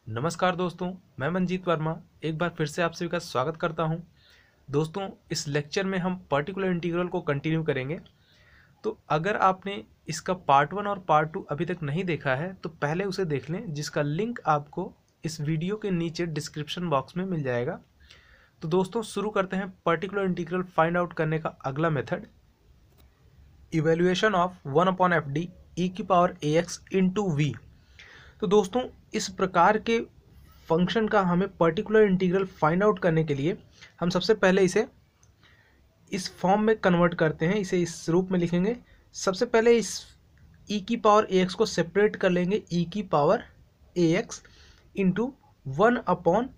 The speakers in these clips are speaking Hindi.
नमस्कार दोस्तों, मैं मनजीत वर्मा एक बार फिर से आप सभी का स्वागत करता हूं। दोस्तों, इस लेक्चर में हम पर्टिकुलर इंटीग्रल को कंटिन्यू करेंगे। तो अगर आपने इसका पार्ट 1 और पार्ट 2 अभी तक नहीं देखा है तो पहले उसे देख लें, जिसका लिंक आपको इस वीडियो के नीचे डिस्क्रिप्शन बॉक्स में मिल जाएगा। तो दोस्तों, शुरू करते हैं पर्टिकुलर इंटीग्रल फाइंड आउट करने का अगला method, evaluation of 1/fd e की पावर ax इंटू वी। तो दोस्तों, इस प्रकार के फंक्शन का हमें पर्टिकुलर इंटीग्रल फाइंड आउट करने के लिए हम सबसे पहले इसे इस फॉर्म में कन्वर्ट करते हैं। इसे इस रूप में लिखेंगे। सबसे पहले इस e की पावर ax को सेपरेट कर लेंगे, e की पावर ax इंटू 1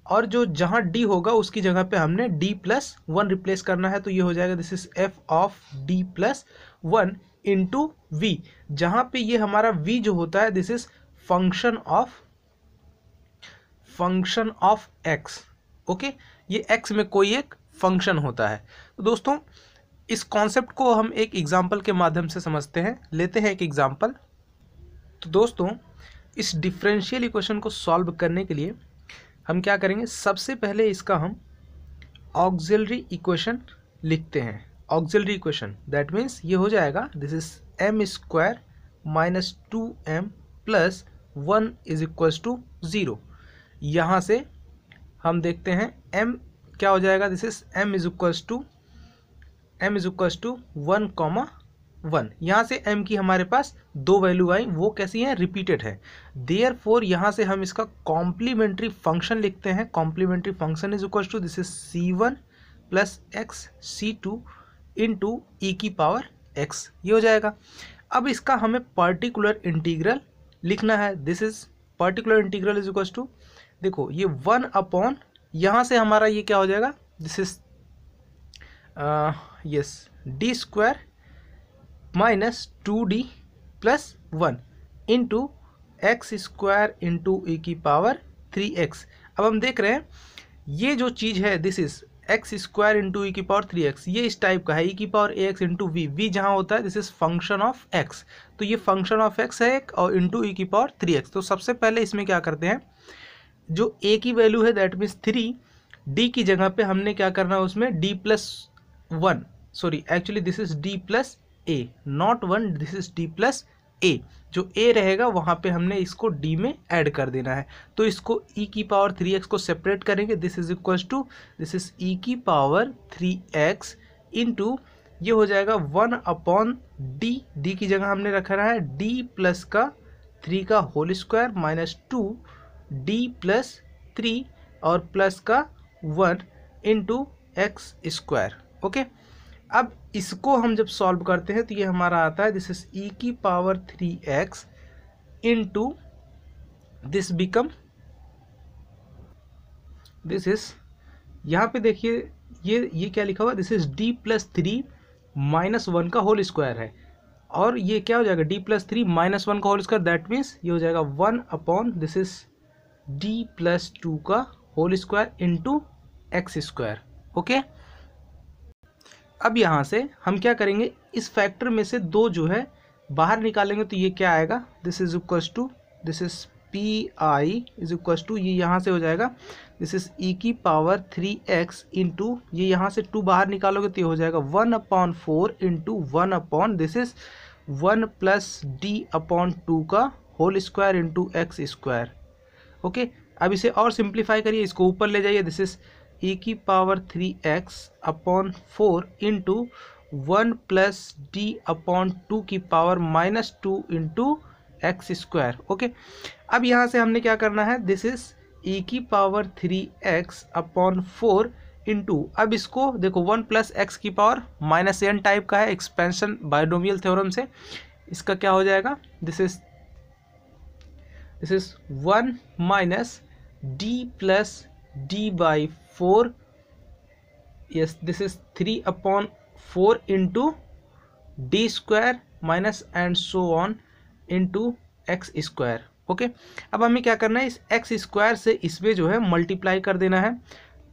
और जो जहाँ d होगा उसकी जगह पे हमने d+1 रिप्लेस करना है। तो ये हो जाएगा this is f of d+1 into v, जहाँ पे ये हमारा v जो होता है this is function of x। Okay, ये x में कोई एक फंक्शन होता है। तो दोस्तों, इस कॉन्सेप्ट को हम एक एग्जांपल के माध्यम से समझते हैं। लेते हैं एक एग्जांपल। तो दोस्तों, इस डिफरेंशियल इक्वेशन को सॉल्व करने के लिए हम क्या करेंगे, सबसे पहले इसका हम ऑक्सिलरी इक्वेशन लिखते हैं। ऑक्सिलरी इक्वेशन दैट मीन्स ये हो जाएगा this is m² minus 2m plus 1 is equals to 0। यहाँ से हम देखते हैं m क्या हो जाएगा, this is m is equals to 1,1। यहाँ से m की हमारे पास दो वैल्यू आई, वो कैसी हैं, रिपीटेड है। देयरफॉर यहाँ से हम इसका कॉम्प्लीमेंट्री फंक्शन लिखते हैं। Complementary function is equals to this is c1 plus x c2 into e की पावर x, ये हो जाएगा। अब इसका हमें पर्टिकुलर इंटीग्रल लिखना है। This is particular integral is equals to, देखो ये 1 यहाँ से हमारा ये क्या हो जाएगा, this is yes d² minus 2d plus 1 into x² into e की पावर 3x। अब हम देख रहे हैं ये जो चीज़ है this is x² into e की पावर 3x, ये इस टाइप का है। ई की power ax into v, v जहाँ होता है this is function of x। तो ये फंक्शन ऑफ x है एक, और इंटू ई की पावर 3x। तो सबसे पहले इसमें क्या करते हैं, जो a की वैल्यू है दैट मीन्स 3, d की जगह पे हमने क्या करना है उसमें d+1, sorry actually this is d+a not 1, this is d+a। जो a रहेगा वहाँ पे हमने इसको d में ऐड कर देना है। तो इसको e की पावर 3x को सेपरेट करेंगे। This is equals to this is e की पावर 3x इंटू ये हो जाएगा 1/d, d की जगह हमने रखा है d प्लस का 3 का होल स्क्वायर माइनस 2d+3 और प्लस का 1 इंटू x²। ओके, अब इसको हम जब सॉल्व करते हैं तो ये हमारा आता है दिस इज e की power 3x into this become this is, यहाँ पे देखिए ये क्या लिखा हुआ, दिस इज d+3 माइनस 1 का होल स्क्वायर है, और ये क्या हो जाएगा d+3 माइनस 1 का होल स्क्वायर, दैट मीन्स ये हो जाएगा 1 दिस इज d+2 का whole square into x²। Okay, अब यहाँ से हम क्या करेंगे, इस फैक्टर में से दो जो है बाहर निकालेंगे। तो ये क्या आएगा, this is equals to this is pi is equals to, ये यहाँ से हो जाएगा दिस इज e की पावर 3x इंटू ये यहाँ से 2 बाहर निकालोगे तो ये हो जाएगा 1/4 into 1 this is 1 plus d/2 का whole square into x²। Okay, अब इसे और सिंप्लीफाई करिए, इसको ऊपर ले जाइए। दिस इज e की power 3x/4 into 1 plus d/2 की power minus 2 into x²। Okay, अब यहाँ से हमने क्या करना है, दिस इज e की पावर 3x/4 इंटू, अब इसको देखो 1 प्लस x की पावर माइनस n टाइप का है, एक्सपेंशन बाइनोमियल थ्योरम से। इसका क्या हो जाएगा, this is 1 minus d plus d/4, yes this is 3/4 into d² minus and so on into x²। Okay, अब हमें क्या करना है, इस x² से इसमें जो है मल्टीप्लाई कर देना है।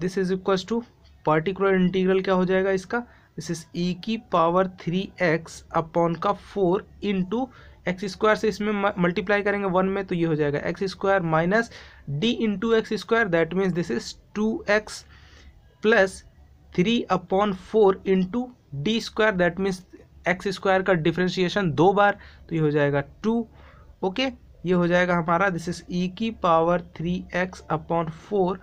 This is equals to particular integral क्या हो जाएगा इसका, दिस इज e की power 3x/4 into x square से इसमें मल्टीप्लाई करेंगे 1 में, तो ये हो जाएगा x square minus D into x square, that means this is 2x plus 3/4 into D square, that means x square का डिफ्रेंशिएशन 2 बार, तो ये हो जाएगा 2। ओके, ये हो जाएगा हमारा दिस इज ई की power 3x/4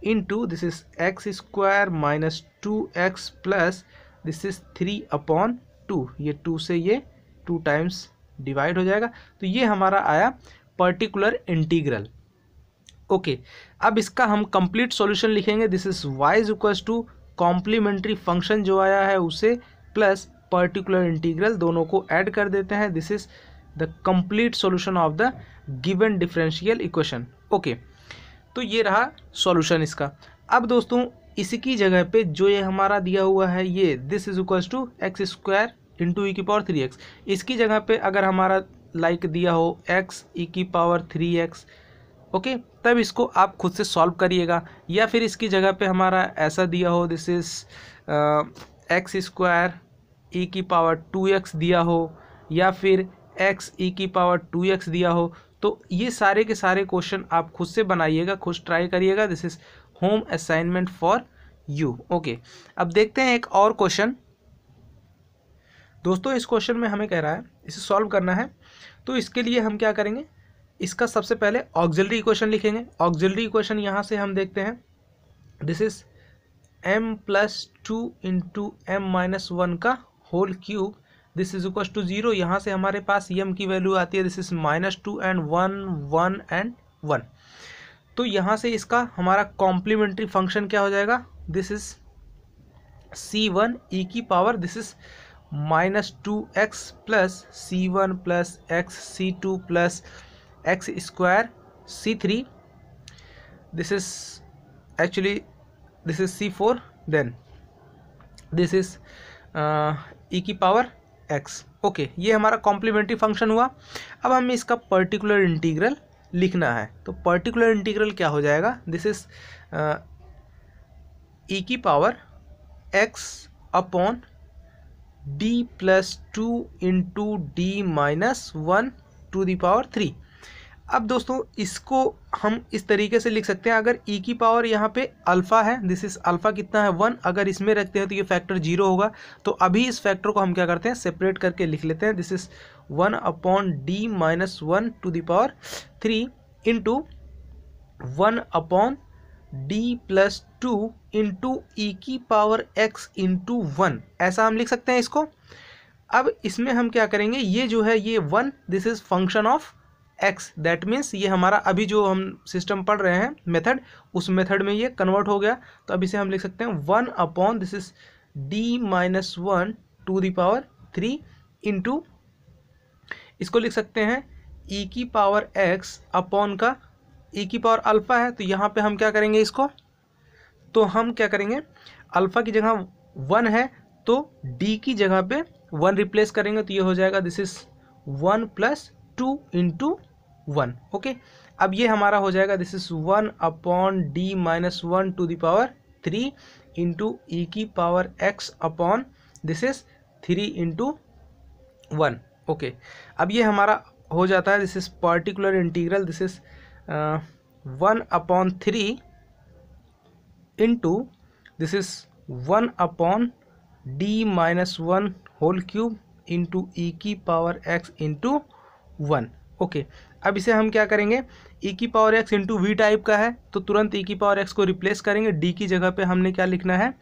into this is x square minus 2x plus this is 3/2, ये 2 से ये 2 टाइम्स डिवाइड हो जाएगा, तो ये हमारा आया पर्टिकुलर इंटीग्रल। ओके, अब इसका हम कंप्लीट सॉल्यूशन लिखेंगे, this is y is equals to complementary function जो आया है उसे प्लस पर्टिकुलर इंटीग्रल, दोनों को ऐड कर देते हैं, this is the complete solution of the given differential equation. Okay, तो ये रहा सॉल्यूशन इसका। अब दोस्तों इसकी जगह पे जो ये हमारा दिया हुआ है ये this is equals to x square into e की पावर 3x, इसकी जगह पे अगर हमारा लाइक दिया हो x ई की पावर 3x, ओके, तब इसको आप खुद से सॉल्व करिएगा, या फिर इसकी जगह पे हमारा ऐसा दिया हो दिस इज एक्स स्क्वायर ई की पावर 2x दिया हो, या फिर x ई की पावर 2x दिया हो, तो ये सारे के सारे क्वेश्चन आप खुद से बनाइएगा, खुद ट्राई करिएगा, this is home assignment for you. Okay, अब देखते हैं एक और क्वेश्चन। दोस्तों इस क्वेश्चन में हमें कह रहा है इसे सॉल्व करना है, तो इसके लिए हम क्या करेंगे, इसका सबसे पहले ऑक्सिलरी इक्वेशन लिखेंगे। ऑक्सिलरी इक्वेशन यहाँ से हम देखते हैं, this is m plus 2 into m minus 1 का whole cube, this is equal to 0। यहाँ से हमारे पास m की वैल्यू आती है दिस इज -2 एंड 1 1 एंड 1, तो यहाँ से इसका हमारा कॉम्प्लीमेंट्री फंक्शन क्या हो जाएगा, दिस इज c1 ई की power this is -2x plus c1 plus x c2 plus x square c3, this is actually this is c4, then this is e की पावर x। ओके, ये हमारा कॉम्प्लीमेंट्री फंक्शन हुआ। अब हमें इसका पर्टिकुलर इंटीग्रल लिखना है, तो पर्टिकुलर इंटीग्रल क्या हो जाएगा, दिस इज ई की power x upon D plus 2 into D minus 1 to the power 3। अब दोस्तों इसको हम इस तरीके से लिख सकते हैं, अगर ई की पावर यहाँ पे अल्फ़ा है, दिस इज अल्फ़ा कितना है 1, अगर इसमें रखते हैं तो ये फैक्टर 0 होगा, तो अभी इस फैक्टर को हम क्या करते हैं सेपरेट करके लिख लेते हैं, this is 1 upon D minus 1 to the power 3 into 1 upon D plus 2 into e की पावर x इंटू 1, ऐसा हम लिख सकते हैं इसको। अब इसमें हम क्या करेंगे, ये जो है ये 1 this is function of x, that means ये हमारा अभी जो हम सिस्टम पढ़ रहे हैं मेथड, उस मेथड में ये कन्वर्ट हो गया, तो अब इसे हम लिख सकते हैं 1 upon this is D minus 1 to the power 3 into इसको लिख सकते हैं ई की पावर x अपॉन का ई की पावर अल्फ़ा है, तो यहाँ पे हम क्या करेंगे इसको, तो हम क्या करेंगे अल्फ़ा की जगह 1 है तो d की जगह पे 1 रिप्लेस करेंगे, तो ये हो जाएगा this is 1 plus 2 into 1। Okay, अब ये हमारा हो जाएगा this is 1 upon D minus 1 to the power 3 into e की power x upon this is 3 into 1। Okay, अब ये हमारा हो जाता है this is particular integral, this is 1 upon 3 into this is 1 upon D minus 1 whole cube into e की पावर x इंटू 1। ओके, अब इसे हम क्या करेंगे, ई की power x into v type का है तो तुरंत ई की पावर x को रिप्लेस करेंगे, डी की जगह पे हमने क्या लिखना है,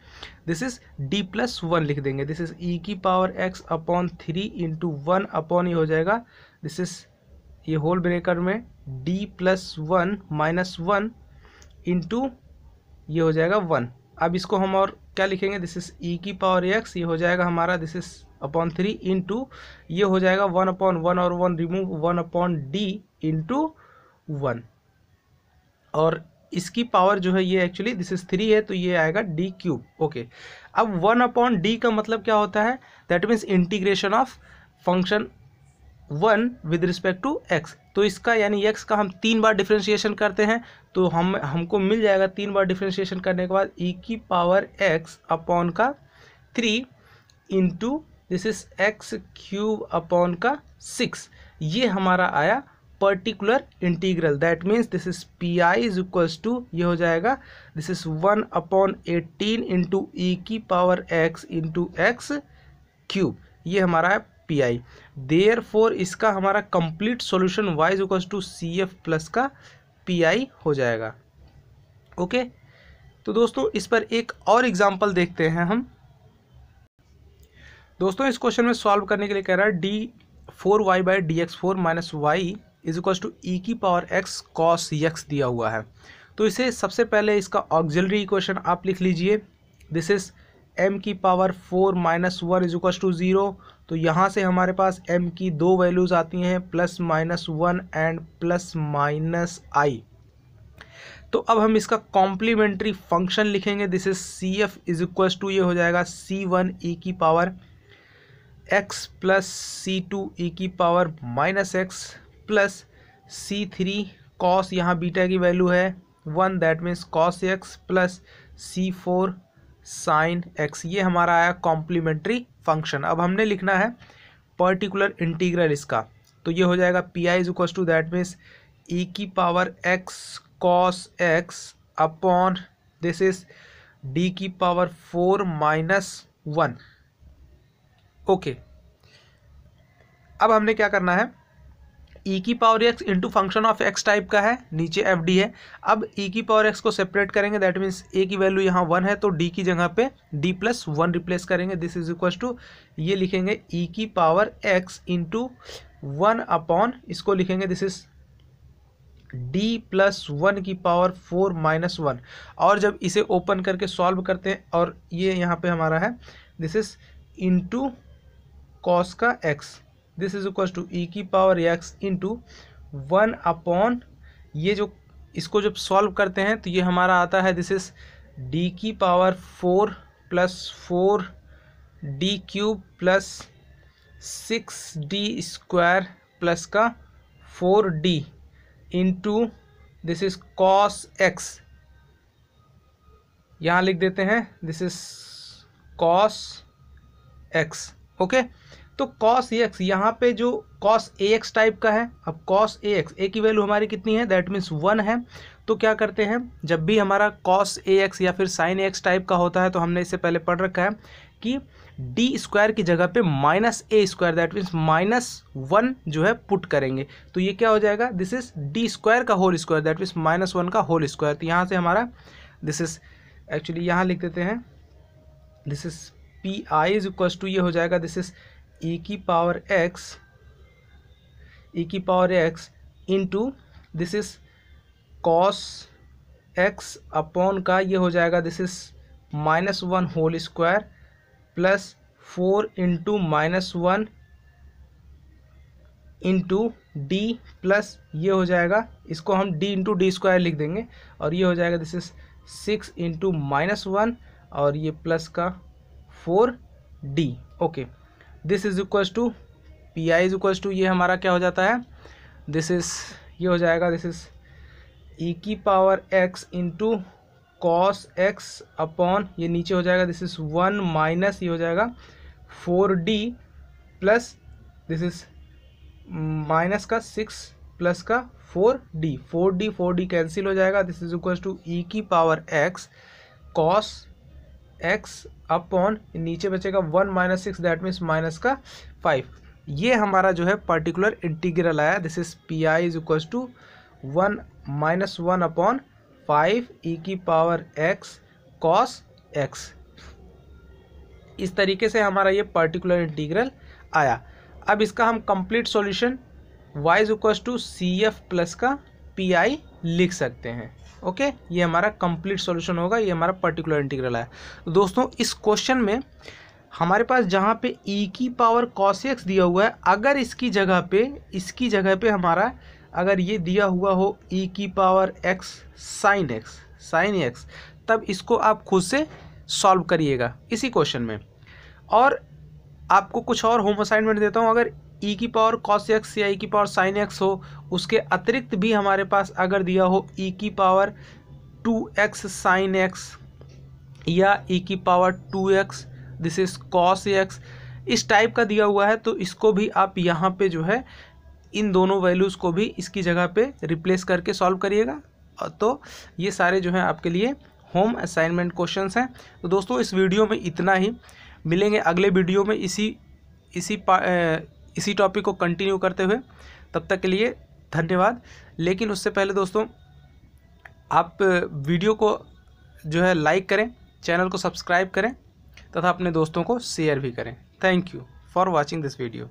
दिस इज डी प्लस 1 लिख देंगे, दिस इज ई की power x upon 3 into 1 upon ये हो जाएगा दिस इज ये होल ब्रेकर में डी प्लस 1 माइनस 1 इंटू ये हो जाएगा 1। अब इसको हम और क्या लिखेंगे, दिस इज ई की पावर x, ये हो जाएगा हमारा दिस इज अपॉन 3 इंटू ये हो जाएगा 1 अपॉन 1 और 1 रिमूव 1 अपॉन डी इंटू 1, और इसकी पावर जो है ये एक्चुअली दिस इज 3 है तो ये आएगा डी क्यूब। ओके, अब 1 अपॉन डी का मतलब क्या होता है, that means integration of function 1 with respect to x, तो इसका यानी x का हम 3 बार डिफ्रेंशिएशन करते हैं तो हमको मिल जाएगा 3 बार डिफ्रेंशिएशन करने के बाद e की पावर x अपॉन का 3 into this is x cube upon का 6, ये हमारा आया particular integral, that means this is P I is equals to, ये हो जाएगा दिस इज 1/18 इंटू ई की power x into x cube, ये हमारा है पी आई। देयरफॉर इसका हमारा complete solution y is equals to C F plus का पी आई हो जाएगा। ओके तो दोस्तों इस पर एक और एग्जांपल देखते हैं हम। दोस्तों इस क्वेश्चन में सॉल्व करने के लिए कह रहा है d4y/dx4 minus y is equals to e की पावर x कॉस x दिया हुआ है। तो इसे सबसे पहले इसका ऑक्सिलरी इक्वेशन आप लिख लीजिए, दिस इज m की power 4 minus 1 is equals to 0। तो यहाँ से हमारे पास m की दो वैल्यूज आती हैं, +-1 एंड +-i। तो अब हम इसका कॉम्प्लीमेंट्री फंक्शन लिखेंगे, this is C F is equals to, ये हो जाएगा c1 ई की power x plus c2 e की power -x plus c3 cos, यहाँ बीटा की वैल्यू है 1 that means cos x plus c4 sine x। ये हमारा आया कॉम्प्लीमेंट्री फंक्शन। अब हमने लिखना है पर्टिकुलर इंटीग्रल इसका, तो ये हो जाएगा P I is equals to that means e की power x cos x upon this is D की पावर 4 माइनस 1। ओके अब हमने क्या करना है, ई की power x into function of x type का है, नीचे एफ डी है। अब ई की पावर एक्स को सेपरेट करेंगे, दैट मीन्स ए की वैल्यू यहाँ 1 है तो डी की जगह पे डी प्लस 1 रिप्लेस करेंगे, दिस इज इक्वल टू, ये लिखेंगे ई की पावर एक्स इंटू 1 अपॉन, इसको लिखेंगे दिस इज डी प्लस 1 की पावर 4 माइनस 1। और जब इसे ओपन करके सॉल्व करते हैं और ये यहाँ पे हमारा है दिस इज इंटू कॉस का x, this is equal to e की पावर एक्स इंटू 1 अपॉन, ये जो इसको जब सॉल्व करते हैं तो ये हमारा आता है दिस इज डी की power 4 plus 4 D cube plus 6d square plus का 4d into this is cos x, यहाँ लिख देते हैं this is cos x. Okay तो कॉस एक्स यहाँ पे जो कॉस ए एक्स टाइप का है, अब कॉस ए एक्स, ए की वैल्यू हमारी कितनी है, दैट मीन्स 1 है। तो क्या करते हैं, जब भी हमारा कॉस ए एक्स या फिर साइन ए एक्स टाइप का होता है तो हमने इससे पहले पढ़ रखा है कि डी स्क्वायर की जगह पे minus A square that means -1 जो है पुट करेंगे, तो ये क्या हो जाएगा, दिस इज डी स्क्वायर का होल स्क्वायर दैट मीन्स -1 का होल स्क्वायर। तो यहाँ से हमारा दिस इज एक्चुअली यहाँ लिख देते हैं this is P I is equal to, ये हो जाएगा दिस इज ई की power x into this is cos x upon का, ये हो जाएगा this is -1 whole square plus 4 into -1 into D plus, ये हो जाएगा, इसको हम डी इंटू डी स्क्वायर लिख देंगे और ये हो जाएगा दिस इज 6 इंटू -1 और ये प्लस का 4d। Okay this is equal to P I is equal to, ये हमारा क्या हो जाता है, दिस इज, ये हो जाएगा दिस इज ई की power x into cos x upon, ये नीचे हो जाएगा दिस इज 1 माइनस, ये हो जाएगा 4d plus this is minus का 6 प्लस का 4d कैंसिल हो जाएगा, this is equal to e की power x cos x upon, नीचे बचेगा 1 माइनस 6 दैट मीन्स माइनस का 5। ये हमारा जो है पर्टिकुलर इंटीग्रल आया, this is P I is equal to 1 minus 1 upon 5 e की पावर एक्स कॉस एक्स। इस तरीके से हमारा ये पर्टिकुलर इंटीग्रल आया। अब इसका हम complete solution y is equal to C F plus का पी आई लिख सकते हैं। ओके ये हमारा कंप्लीट सॉल्यूशन होगा, ये हमारा पर्टिकुलर इंटीग्रल है। तो दोस्तों इस क्वेश्चन में हमारे पास जहाँ पे e की पावर cos x दिया हुआ है, अगर इसकी जगह पे हमारा अगर ये दिया हुआ हो e की पावर x साइन x, तब इसको आप खुद से सॉल्व करिएगा इसी क्वेश्चन में। और आपको कुछ और होम असाइनमेंट देता हूँ, अगर e की पावर cos x या e की पावर sin x हो, उसके अतिरिक्त भी हमारे पास अगर दिया हो e की पावर 2x sin x या e की power 2x this is cos x, इस टाइप का दिया हुआ है, तो इसको भी आप यहाँ पे जो है इन दोनों वैल्यूज़ को भी इसकी जगह पे रिप्लेस करके सॉल्व करिएगा। तो ये सारे जो हैं आपके लिए होम असाइनमेंट क्वेश्चंस हैं। तो दोस्तों इस वीडियो में इतना ही, मिलेंगे अगले वीडियो में इसी टॉपिक को कंटिन्यू करते हुए। तब तक के लिए धन्यवाद। लेकिन उससे पहले दोस्तों आप वीडियो को जो है लाइक करें, चैनल को सब्सक्राइब करें तथा अपने दोस्तों को शेयर भी करें। Thank you for watching this video.